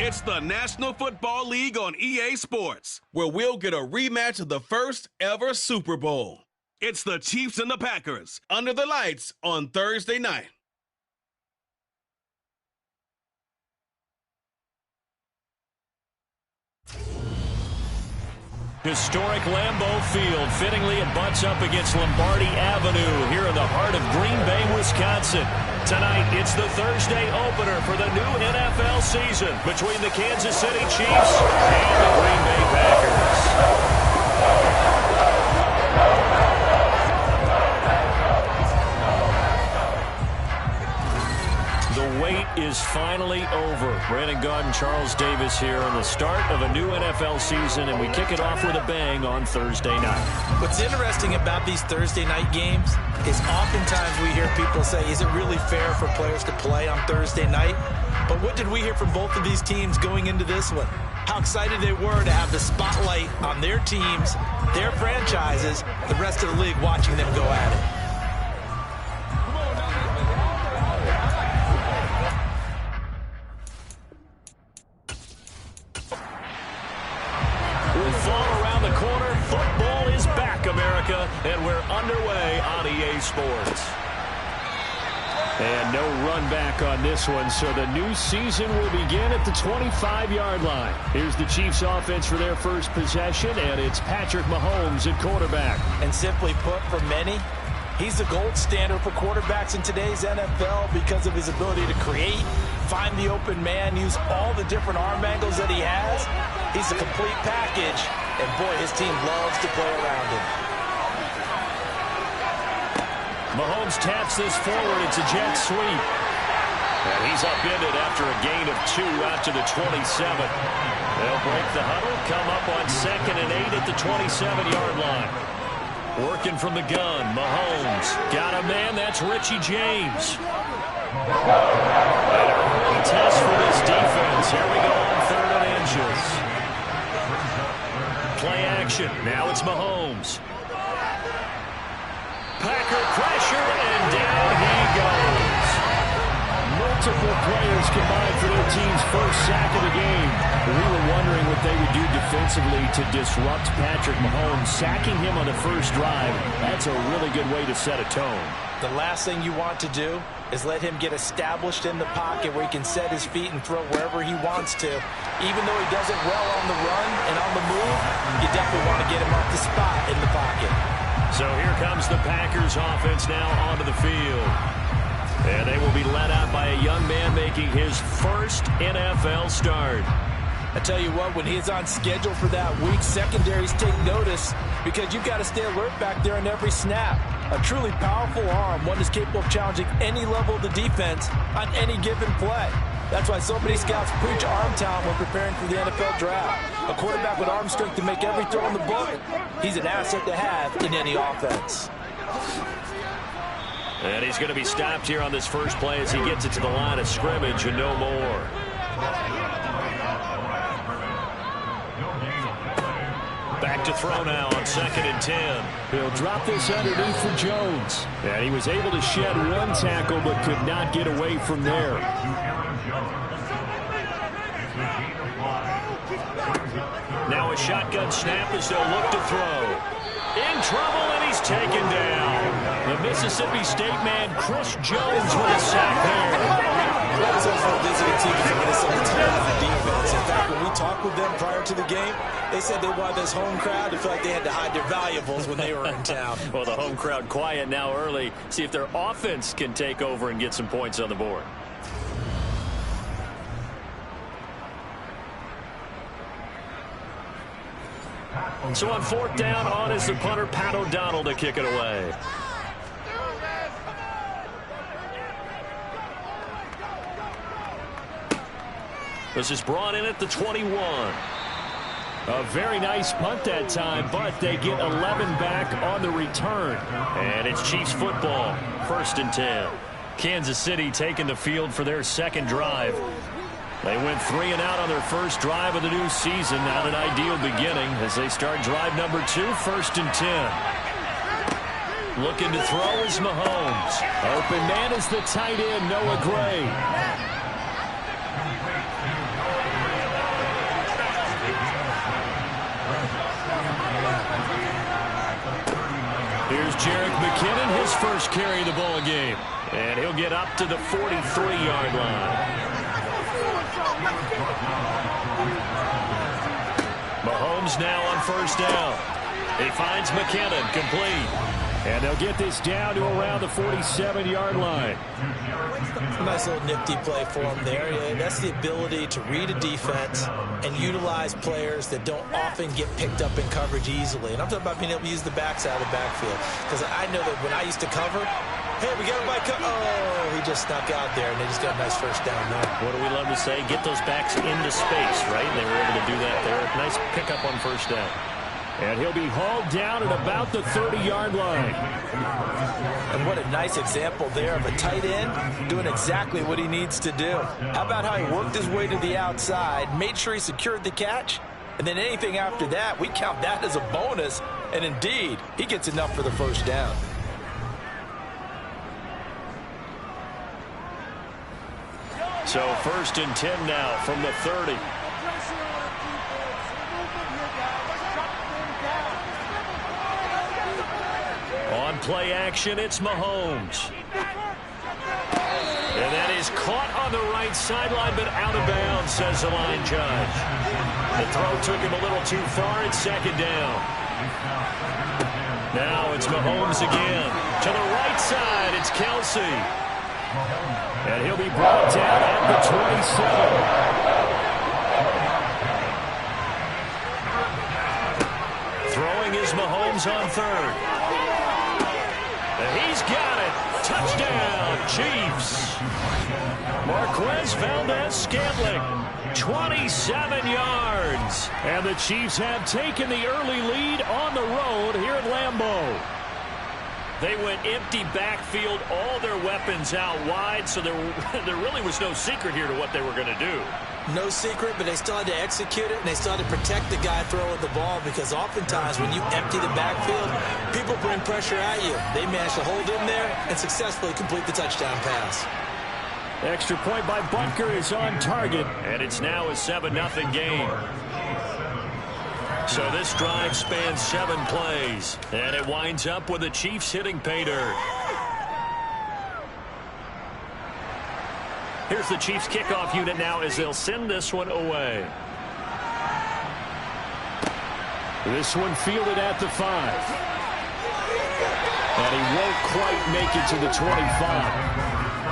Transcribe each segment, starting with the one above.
It's the National Football League on EA Sports, where we'll get a rematch of the first ever Super Bowl. It's the Chiefs and the Packers under the lights on Thursday night. Historic Lambeau Field. Fittingly, it butts up against Lombardi Avenue here in the heart of Green Bay, Wisconsin. Tonight, it's the Thursday opener for the new NFL season between the Kansas City Chiefs and the Green Bay Packers. The wait is finally over. Brandon Gaudin, Charles Davis here on the start of a new NFL season, and we kick it off with a bang on Thursday night. What's interesting about these Thursday night games is oftentimes we hear people say, is it really fair for players to play on Thursday night? But what did we hear from both of these teams going into this one? How excited they were to have the spotlight on their teams, their franchises, the rest of the league watching them go at it. And we're underway on EA Sports. And no run back on this one, so the new season will begin at the 25-yard line. Here's the Chiefs offense for their first possession, and it's Patrick Mahomes at quarterback. And simply put, for many, he's the gold standard for quarterbacks in today's NFL because of his ability to create, find the open man, use all the different arm angles that he has. He's a complete package, and boy, his team loves to play around him. Mahomes taps this forward. It's a jet sweep. And he's upended after a gain of 2 out to the 27. They'll break the huddle, come up on 2nd and 8 at the 27-yard line. Working from the gun, Mahomes. Got a man, that's Richie James. An early test for this defense. Here we go on 3rd and inches. Play action. Now it's Mahomes. Packer pressure, and down he goes. Multiple players combined for their team's first sack of the game. We were wondering what they would do defensively to disrupt Patrick Mahomes. Sacking him on the first drive, that's a really good way to set a tone. The last thing you want to do is let him get established in the pocket where he can set his feet and throw wherever he wants to. Even though he does it well on the run and on the move, you definitely want to get him off the spot in the pocket. So here comes the Packers offense now onto the field. And they will be led out by a young man making his first NFL start. I tell you what, when he's on schedule for that week, secondaries take notice because you've got to stay alert back there on every snap. A truly powerful arm, one is capable of challenging any level of the defense on any given play. That's why so many scouts preach arm talent when preparing for the NFL draft. A quarterback with arm strength to make every throw in the book, he's an asset to have in any offense. And he's going to be stopped here on this first play as he gets it to the line of scrimmage and no more. Back to throw now on 2nd and 10. He'll drop this underneath for Jones. And he was able to shed one tackle but could not get away from there. Now a shotgun snap as they'll look to throw. In trouble, and he's taken down. The Mississippi State man, Chris Jones, with a sack there. That's also a visiting team for Minnesota talented defense. In fact, when we talked with them prior to the game, they said they wanted this home crowd to feel like they had to hide their valuables when they were in town. Well, the home crowd quiet now early. See if their offense can take over and get some points on the board. So on 4th down, on is the punter, Pat O'Donnell, to kick it away. This is brought in at the 21. A very nice punt that time, but they get 11 back on the return. And it's Chiefs football, 1st and 10. Kansas City taking the field for their second drive. They went 3 and out on their first drive of the new season. Not an ideal beginning as they start drive number 2, 1st and 10. Looking to throw is Mahomes. Open man is the tight end, Noah Gray. carry of the ball game. And he'll get up to the 43-yard line. Mahomes now on first down. He finds McKinnon, complete. And they'll get this down to around the 47-yard line. Nice little nifty play for him there. Yeah, that's the ability to read a defense and utilize players that don't often get picked up in coverage easily. And I'm talking about being able to use the backside of the backfield. Because I know that when I used to cover, hey, we got him by oh, he just snuck out there, and they just got a nice first down there. What do we love to say? Get those backs into space, right? And they were able to do that there. Nice pickup on first down. And he'll be hauled down at about the 30-yard line. And what a nice example there of a tight end doing exactly what he needs to do. How about how he worked his way to the outside, made sure he secured the catch, and then anything after that, we count that as a bonus. And indeed, he gets enough for the first down. So 1st and 10 now from the 30. On play action, it's Mahomes. And that is caught on the right sideline, but out of bounds, says the line judge. The throw took him a little too far. It's 2nd down. Now it's Mahomes again. To the right side, it's Kelsey. And he'll be brought down at the 27. Throwing is Mahomes on 3rd. He's got it. Touchdown, Chiefs. Marquez Valdez-Scantling, 27 yards. And the Chiefs have taken the early lead on the road here at Lambeau. They went empty backfield, all their weapons out wide, so there really was no secret here to what they were going to do. No secret, but they still had to execute it, and they still had to protect the guy throwing the ball, because oftentimes when you empty the backfield, people bring pressure at you. They managed to hold him there and successfully complete the touchdown pass. Extra point by Butker is on target, and it's now a 7-0 game. So this drive spans 7 plays, and it winds up with the Chiefs hitting pay dirt. Here's the Chiefs kickoff unit now as they'll send this one away. This one fielded at the 5. And he won't quite make it to the 25.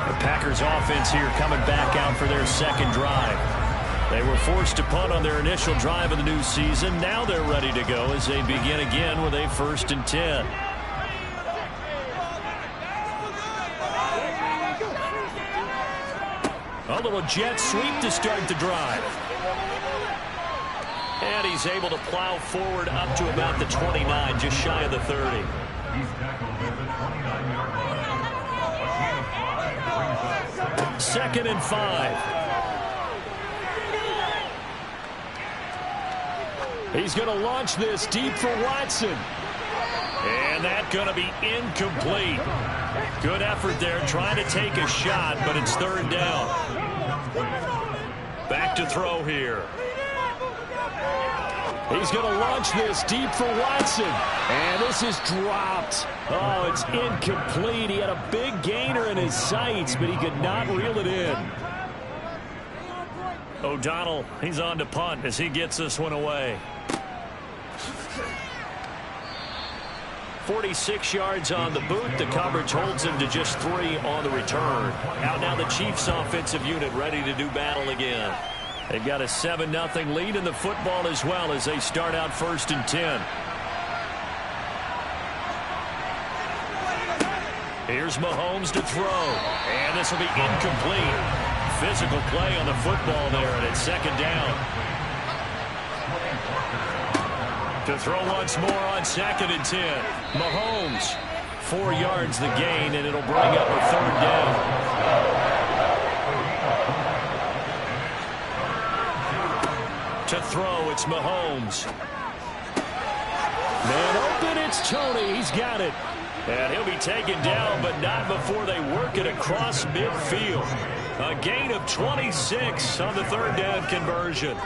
The Packers offense here coming back out for their 2nd drive. They were forced to punt on their initial drive of the new season. Now they're ready to go as they begin again with a 1st and 10. A little jet sweep to start the drive. And he's able to plow forward up to about the 29, just shy of the 30. Second and 5. He's going to launch this deep for Watson. And that's going to be incomplete. Good effort there trying to take a shot, but it's 3rd down. Back to throw here. He's going to launch this deep for Watson. And this is dropped. Oh, it's incomplete. He had a big gainer in his sights, but he could not reel it in. O'Donnell, he's on to punt as he gets this one away. 46 yards on the boot. The coverage holds him to just 3 on the return. Out now the Chiefs offensive unit ready to do battle again. They've got a 7-0 lead in the football as well as they start out 1st and 10. Here's Mahomes to throw. And this will be incomplete. Physical play on the football there, and it's 2nd down. To throw once more on 2nd and 10. Mahomes, 4 yards the gain, and it'll bring up a 3rd down. To throw, it's Mahomes. Man open, it's Tony. He's got it. And he'll be taken down, but not before they work it across midfield. A gain of 26 on the third down conversion.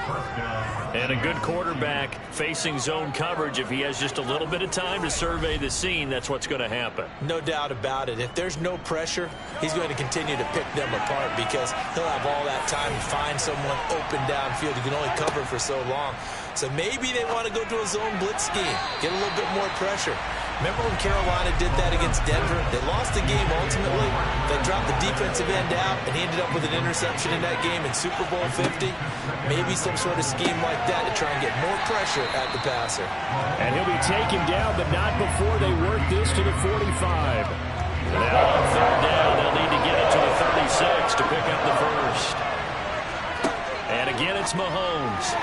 And a good quarterback facing zone coverage. If he has just a little bit of time to survey the scene, that's what's going to happen. No doubt about it. If there's no pressure, he's going to continue to pick them apart because he'll have all that time to find someone open downfield. He can only cover for so long. So maybe they want to go to a zone blitz scheme, get a little bit more pressure. Remember when Carolina did that against Denver? They lost the game ultimately. They dropped the defensive end out, and he ended up with an interception in that game in Super Bowl 50. Maybe some sort of scheme like that to try and get more pressure at the passer. And he'll be taken down, but not before they work this to the 45. Now on third down, they'll need to get it to the 36 to pick up the first. And again, it's Mahomes.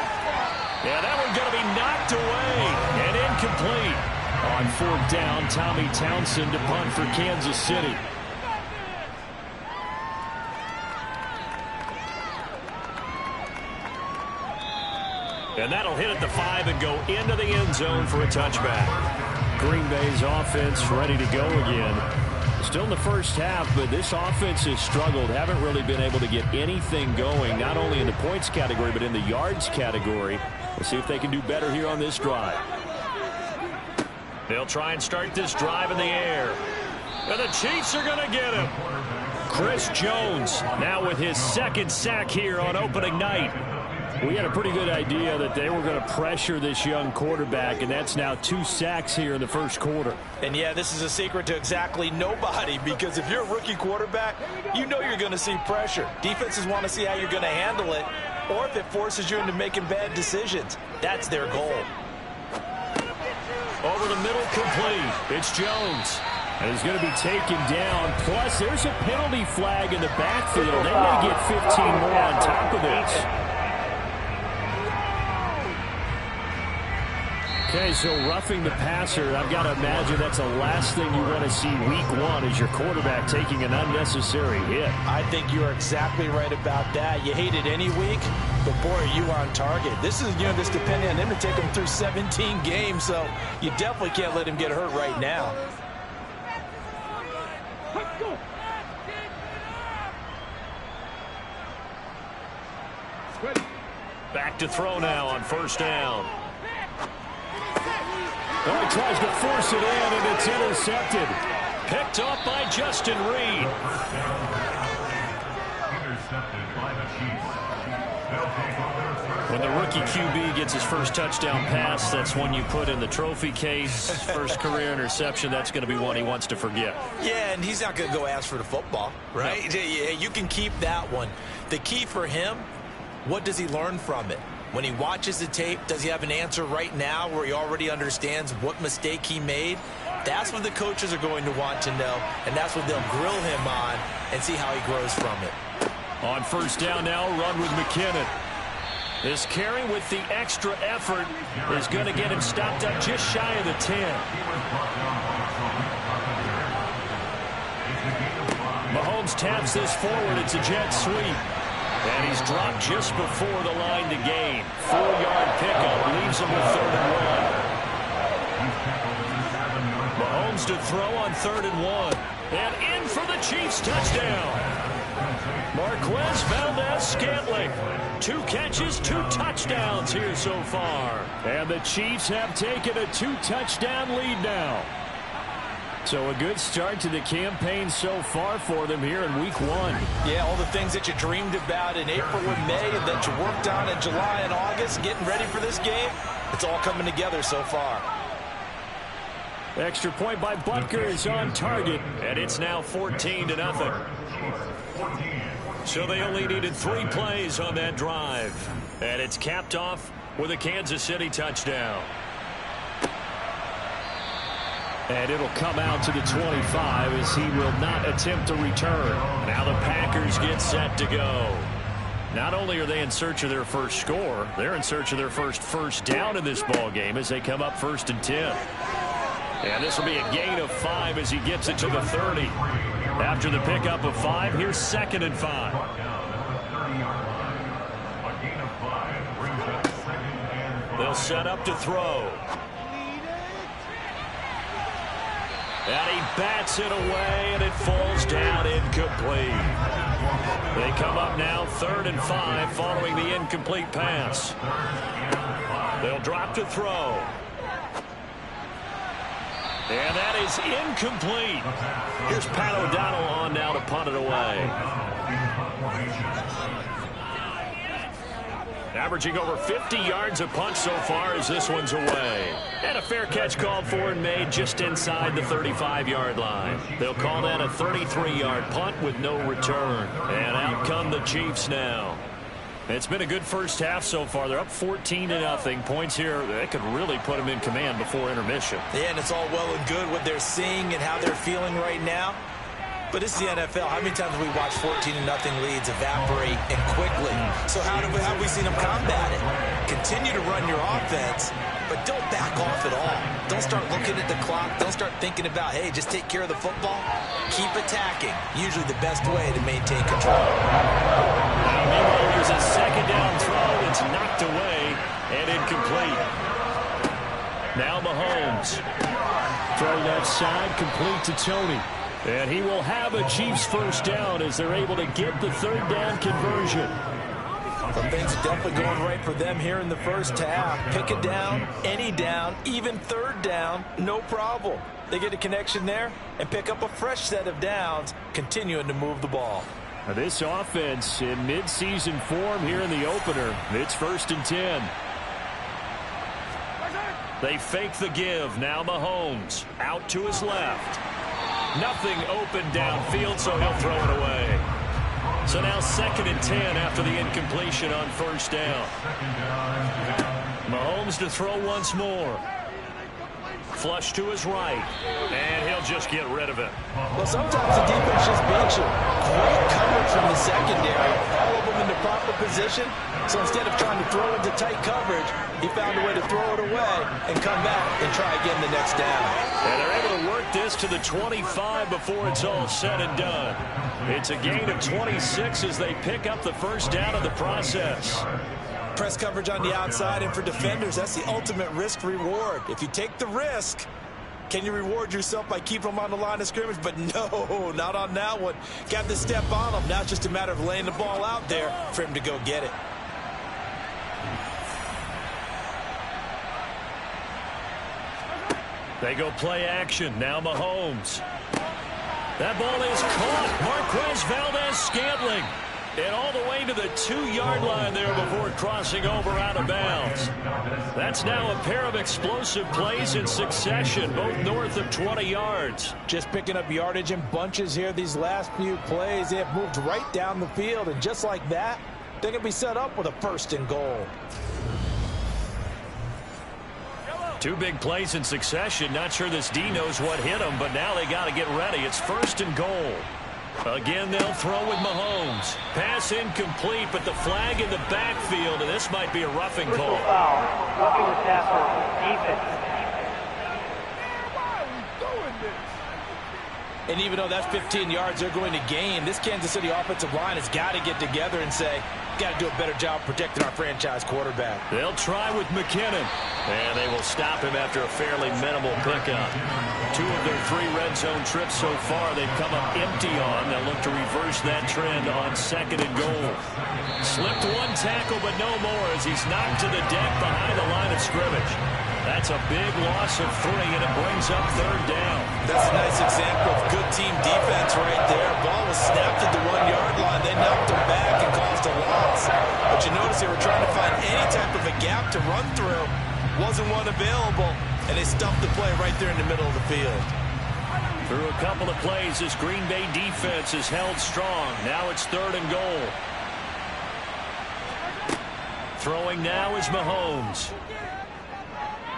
Yeah, that one's going to be knocked away and incomplete. On fourth down, Tommy Townsend to punt for Kansas City. And that'll hit at the 5 and go into the end zone for a touchback. Green Bay's offense ready to go again. Still in the first half, but this offense has struggled. Haven't really been able to get anything going, not only in the points category, but in the yards category. We'll see if they can do better here on this drive. They'll try and start this drive in the air. And the Chiefs are going to get him. Chris Jones now with his second sack here on opening night. We had a pretty good idea that they were going to pressure this young quarterback, and that's now 2 sacks here in the first quarter. And, yeah, this is a secret to exactly nobody because if you're a rookie quarterback, you know you're going to see pressure. Defenses want to see how you're going to handle it, or if it forces you into making bad decisions. That's their goal. Over the middle, complete. It's Jones. And he's going to be taken down. Plus, there's a penalty flag in the backfield. They may get 15 more on top of this. Okay, so roughing the passer, I've got to imagine that's the last thing you want to see week one is your quarterback taking an unnecessary hit. I think you're exactly right about that. You hate it any week, but boy, are you on target. This is, this depending on him to take him through 17 games, so you definitely can't let him get hurt right now. Back to throw now on first down. Oh, he tries to force it in, and it's intercepted. Picked off by Justin Reed. When the rookie QB gets his first touchdown pass, that's one you put in the trophy case. First career interception, that's going to be one he wants to forget. Yeah, and he's not going to go ask for the football, right? No. You can keep that one. The key for him, what does he learn from it? When he watches the tape, does he have an answer right now where he already understands what mistake he made? That's what the coaches are going to want to know, and that's what they'll grill him on and see how he grows from it. On first down now, run with McKinnon. This carry with the extra effort is going to get him stopped up just shy of the 10. Mahomes taps this forward. It's a jet sweep. And he's dropped just before the line to gain. 4-yard pickup leaves him with 3rd and 1. Mahomes to throw on 3rd and 1. And in for the Chiefs touchdown. Marquez Valdez-Scantling. 2 catches, 2 touchdowns here so far. And the Chiefs have taken a 2-touchdown lead now. So a good start to the campaign so far for them here in week 1. Yeah, all the things that you dreamed about in April and May and that you worked on in July and August, getting ready for this game, it's all coming together so far. Extra point by Butker is on target, and it's now 14-0. So they only needed 3 plays on that drive. And it's capped off with a Kansas City touchdown. And it'll come out to the 25 as he will not attempt to return. Now the Packers get set to go. Not only are they in search of their first score, they're in search of their first down in this ball game as they come up 1st and 10. And this will be a gain of 5 as he gets it to the 30. After the pickup of 5, here's 2nd and 5. They'll set up to throw. And he bats it away, and it falls down incomplete. They come up now 3rd and 5 following the incomplete pass. They'll drop to throw. And that is incomplete. Here's Pat O'Donnell on now to punt it away. Averaging over 50 yards a punt so far as this one's away. And a fair catch called for and made just inside the 35-yard line. They'll call that a 33-yard punt with no return. And out come the Chiefs now. It's been a good first half so far. They're up 14-0. Points here, they could really put them in command before intermission. Yeah, and it's all well and good what they're seeing and how they're feeling right now. But this is the NFL. How many times have we watched 14-0 leads evaporate and quickly? So how have we seen them combat it? Continue to run your offense, but don't back off at all. Don't start looking at the clock. Don't start thinking about, hey, just take care of the football. Keep attacking. Usually the best way to maintain control. Now, meanwhile, there's a second down throw. It's knocked away and incomplete. Now Mahomes. Throw that side, complete to Tony. And he will have a Chiefs first down as they're able to get the 3rd down conversion. Well, things are definitely going right for them here in the first half. Pick a down, any down, even 3rd down, no problem. They get a connection there and pick up a fresh set of downs, continuing to move the ball. Now this offense in mid-season form here in the opener. It's 1st and 10. They fake the give. Now Mahomes out to his left. Nothing open downfield, so he'll throw it away. So now 2nd and 10 after the incompletion on 1st down. Mahomes to throw once more. Flush to his right, and he'll just get rid of it. Well, sometimes the defense just beats you. Great coverage from the secondary. All of them in the proper position. So instead of trying to throw into tight coverage, he found a way to throw it away and come back and try again the next down. And they're able to work this to the 25 before it's all said and done. It's a gain of 26 as they pick up the first down of the process. Press coverage on the outside, and for defenders, that's the ultimate risk-reward. If you take the risk, can you reward yourself by keeping them on the line of scrimmage? But no, not on that one. Got to step on them. Now it's just a matter of laying the ball out there for him to go get it. They go play action. Now Mahomes. That ball is caught. Marquez Valdez-Scantling. And all the way to the 2-yard line there before crossing over out of bounds. That's now a pair of explosive plays in succession, both north of 20 yards. Just picking up yardage in bunches here these last few plays. They have moved right down the field, and just like that, they're going to be set up with a 1st and goal. 2 big plays in succession. Not sure this D knows what hit them, but now they got to get ready. It's 1st and goal. Again, they'll throw with Mahomes. Pass incomplete, but the flag in the backfield, and this might be a roughing call. Roughing the tackle, defense. And even though that's 15 yards they're going to gain, this Kansas City offensive line has got to get together and say, got to do a better job protecting our franchise quarterback. They'll try with McKinnon, and they will stop him after a fairly minimal pickup. 2 of their 3 red zone trips so far they've come up empty on. They'll look to reverse that trend on 2nd and goal. Slipped 1 tackle, but no more as he's knocked to the deck behind the line of scrimmage. That's a big loss of 3, and it brings up 3rd down. That's a nice example of good team defense right there. Ball was snapped at the 1-yard line. They knocked him back and caused a loss. But you notice they were trying to find any type of a gap to run through. Wasn't one available, and they stumped the play right there in the middle of the field. Through a couple of plays, this Green Bay defense is held strong. Now it's 3rd and goal. Throwing now is Mahomes.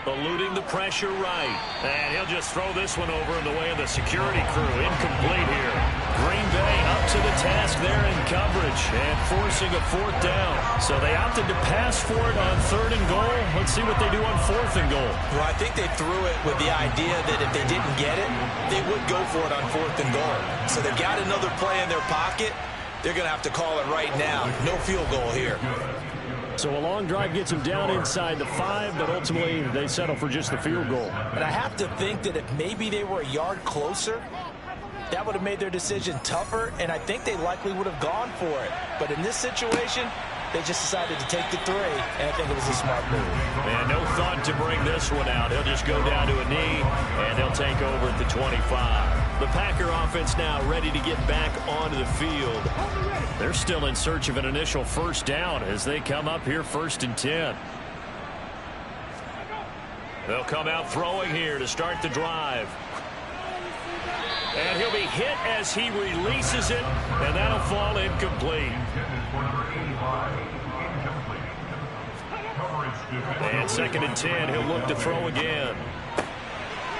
Eluding the pressure right. And he'll just throw this one over in the way of the security crew. Incomplete here. Green Bay up to the task there in coverage and forcing a 4th down. So they opted to pass for it on 3rd and goal. Let's see what they do on 4th and goal. Well, I think they threw it with the idea that if they didn't get it, they would go for it on 4th and goal. So they've got another play in their pocket. They're going to have to call it right now. No field goal here. So a long drive gets them down inside the 5, but ultimately they settle for just the field goal. And I have to think that if maybe they were a yard closer, that would have made their decision tougher, and I think they likely would have gone for it. But in this situation, they just decided to take the 3, and I think it was a smart move. And no thought to bring this one out. He'll just go down to a knee, and they'll take over at the 25. The Packer offense now ready to get back onto the field. They're still in search of an initial first down as they come up here 1st and 10. They'll come out throwing here to start the drive. And he'll be hit as he releases it, and that'll fall incomplete. And 2nd and 10, he'll look to throw again.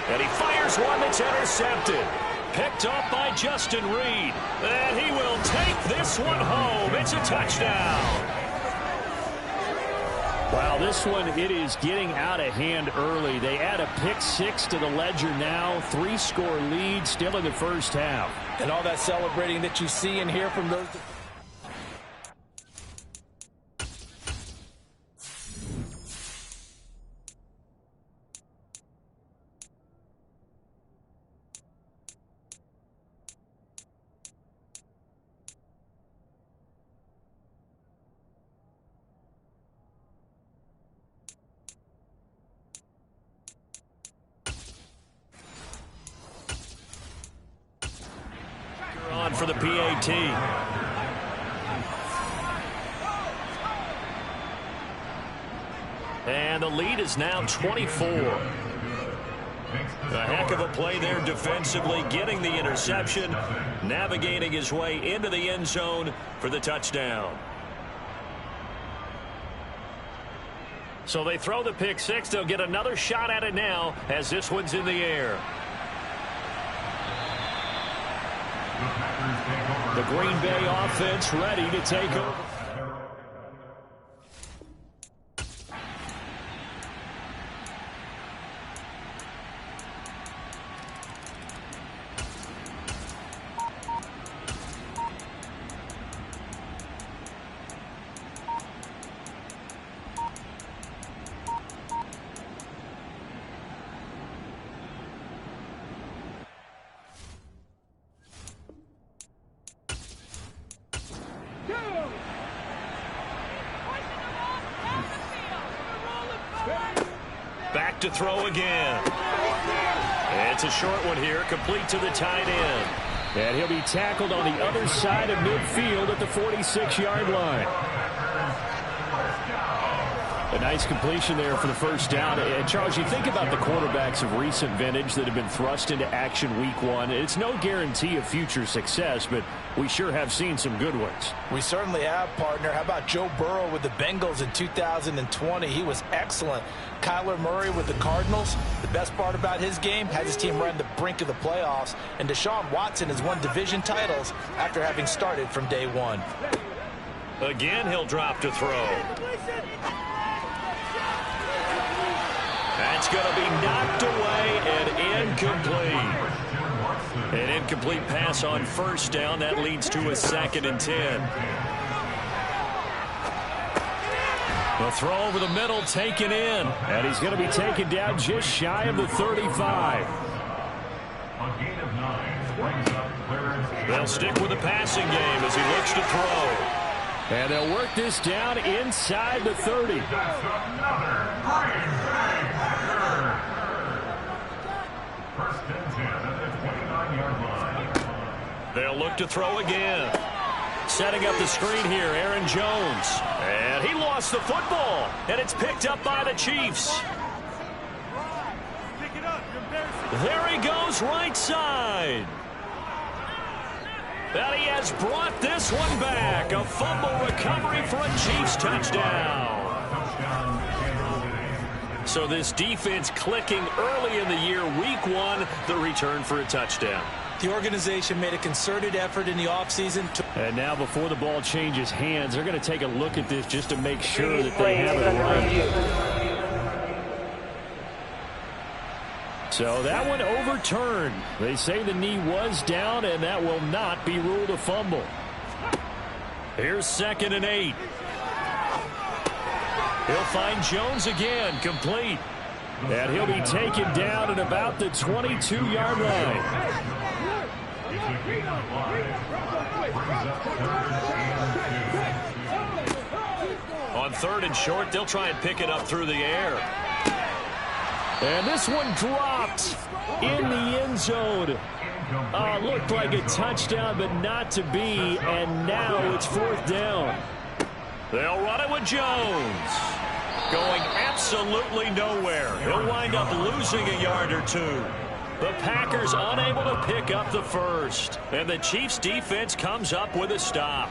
And he fires one that's intercepted. Picked up by Justin Reed. And he will take this one home. It's a touchdown. Wow, this one, it is getting out of hand early. They add a pick 6 to the ledger now. 3-score lead still in the first half. And all that celebrating that you see and hear from those... for the PAT. And the lead is now 24. A heck of a play there defensively, getting the interception, navigating his way into the end zone for the touchdown. So they throw the pick 6. They'll get another shot at it now as this one's in the air. The Green Bay offense ready to take over. Back to throw again. It's a short one here, complete to the tight end. And he'll be tackled on the other side of midfield at the 46-yard line. A nice completion there for the first down. And Charles, you think about the quarterbacks of recent vintage that have been thrust into action week 1. It's no guarantee of future success, but we sure have seen some good ones. We certainly have, partner. How about Joe Burrow with the Bengals in 2020? He was excellent. Kyler Murray with the Cardinals. The best part about his game, has his team right on the brink of the playoffs. And Deshaun Watson has won division titles after having started from day 1. Again, he'll drop to throw. That's going to be knocked away and incomplete. An incomplete pass on first down. That leads to a 2nd and 10. The throw over the middle taken in. And he's going to be taken down just shy of the 35. They'll stick with the passing game as he looks to throw. And they'll work this down inside the 30. They'll look to throw again. Setting up the screen here, Aaron Jones. And he lost the football. And it's picked up by the Chiefs. There he goes, right side. And he has brought this one back. A fumble recovery for a Chiefs touchdown. So this defense clicking early in the year, week 1, the return for a touchdown. The organization made a concerted effort in the offseason. And now before the ball changes hands, they're going to take a look at this just to make sure that they have it right. So that one overturned. They say the knee was down, and that will not be ruled a fumble. Here's 2nd and 8. He'll find Jones again, complete. And he'll be taken down at about the 22-yard line. On 3rd and short, they'll try and pick it up through the air. And this one dropped in the end zone. Looked like a touchdown, but not to be. And now it's 4th down. They'll run it with Jones. Going absolutely nowhere. He'll wind up losing a yard or two. The Packers unable to pick up the first. And the Chiefs defense comes up with a stop.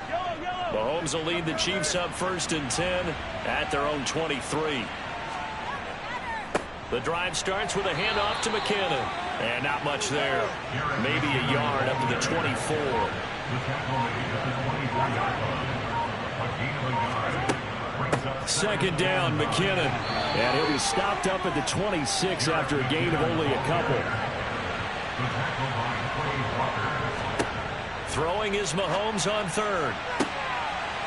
Mahomes will lead the Chiefs up 1st and 10 at their own 23. The drive starts with a handoff to McKinnon. And not much there. Maybe a yard up to the 24. Second down, McKinnon. And he'll be stopped up at the 26 after a gain of only a couple. Throwing is Mahomes on 3rd.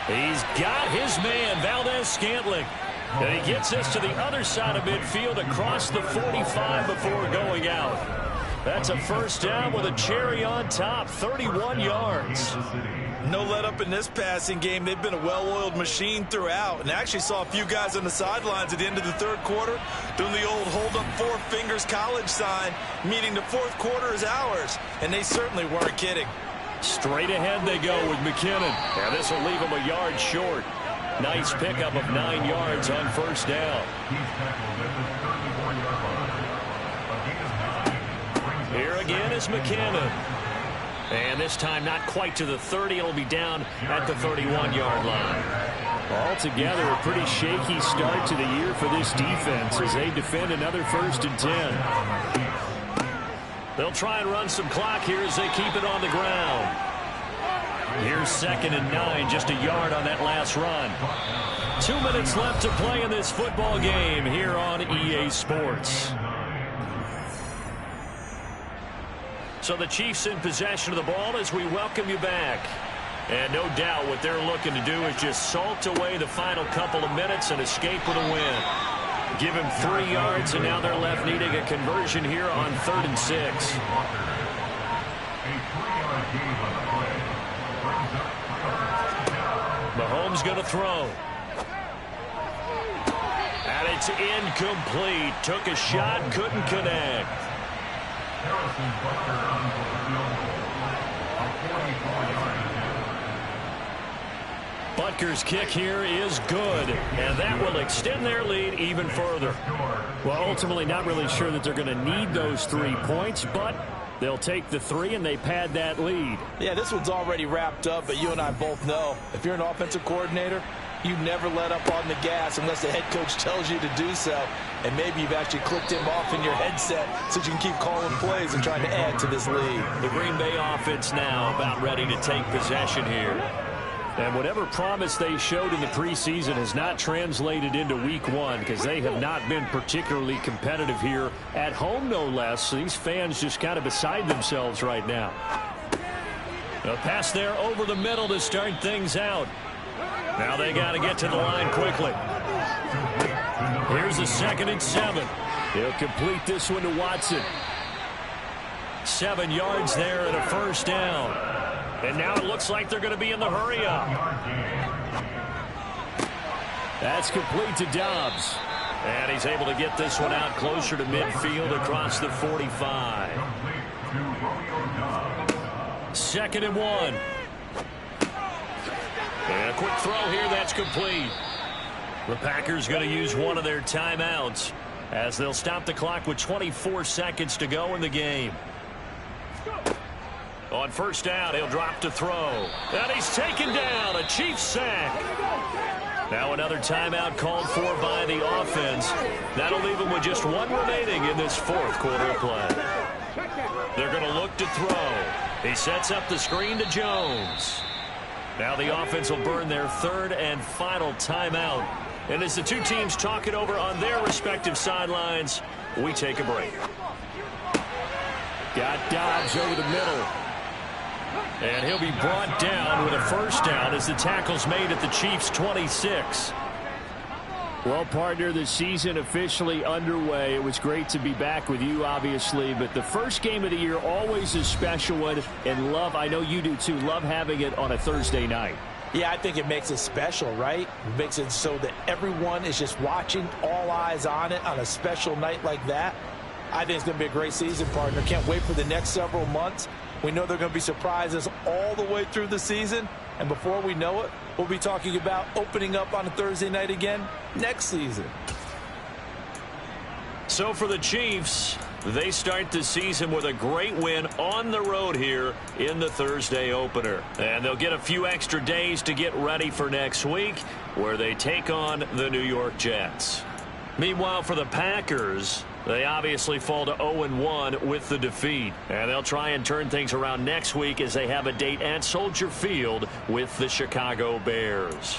He's got his man, Valdez-Scantling. And he gets us to the other side of midfield across the 45 before going out. That's a 1st down with a cherry on top, 31 yards. No let up in this passing game. They've been a well-oiled machine throughout. And I actually saw a few guys on the sidelines at the end of the 3rd quarter doing the old hold up 4 fingers college sign, meaning the 4th quarter is ours. And they certainly weren't kidding. Straight ahead they go with McKinnon. And this will leave him a yard short. Nice pickup of 9 yards on 1st down. Here again is McKinnon. And this time not quite to the 30. It'll be down at the 31-yard line. Altogether, a pretty shaky start to the year for this defense as they defend another 1st and 10. They'll try and run some clock here as they keep it on the ground. Here's 2nd and 9, just a yard on that last run. 2 minutes left to play in this football game here on EA Sports. So the Chiefs in possession of the ball as we welcome you back. And no doubt what they're looking to do is just salt away the final couple of minutes and escape with a win. Give him 3 yards, and now they're left needing a conversion here on 3rd and 6. Mahomes going to throw. And it's incomplete. Took a shot, couldn't connect. Butker's kick here is good, and that will extend their lead even further. Well, ultimately not really sure that they're going to need those 3 points, but they'll take the 3 and they pad that lead. Yeah, this one's already wrapped up, but you and I both know if you're an offensive coordinator, you never let up on the gas unless the head coach tells you to do so. And maybe you've actually clicked him off in your headset so you can keep calling plays and trying to add to this lead. The Green Bay offense now about ready to take possession here. And whatever promise they showed in the preseason has not translated into week 1 because they have not been particularly competitive here at home, no less. These fans just kind of beside themselves right now. A pass there over the middle to start things out. Now they got to get to the line quickly. Here's a 2nd and 7. He'll complete this one to Watson. 7 yards there and a 1st down. And now it looks like they're going to be in the hurry up. That's complete to Dobbs. And he's able to get this one out closer to midfield across the 45. 2nd and 1. And a quick throw here, that's complete. The Packers going to use one of their timeouts as they'll stop the clock with 24 seconds to go in the game. On 1st down, he'll drop to throw. And he's taken down, a Chiefs sack. Now another timeout called for by the offense. That'll leave him with just 1 remaining in this 4th quarter of play. They're going to look to throw. He sets up the screen to Jones. Now the offense will burn their 3rd and final timeout. And as the two teams talk it over on their respective sidelines, we take a break. Got Dobbs over the middle. And he'll be brought down with a 1st down as the tackle's made at the Chiefs' 26. Well, partner, the season officially underway. It was great to be back with you, obviously, but the first game of the year always a special one, and I know you do too, love having it on a Thursday night. Yeah, I think it makes it special, right? It makes it so that everyone is just watching, all eyes on it on a special night like that. I think it's going to be a great season, partner. Can't wait for the next several months. We know there are going to be surprises all the way through the season. And before we know it, we'll be talking about opening up on a Thursday night again next season. So for the Chiefs, they start the season with a great win on the road here in the Thursday opener. And they'll get a few extra days to get ready for next week, where they take on the New York Jets. Meanwhile, for the Packers, they obviously fall to 0-1 with the defeat. And they'll try and turn things around next week as they have a date at Soldier Field with the Chicago Bears.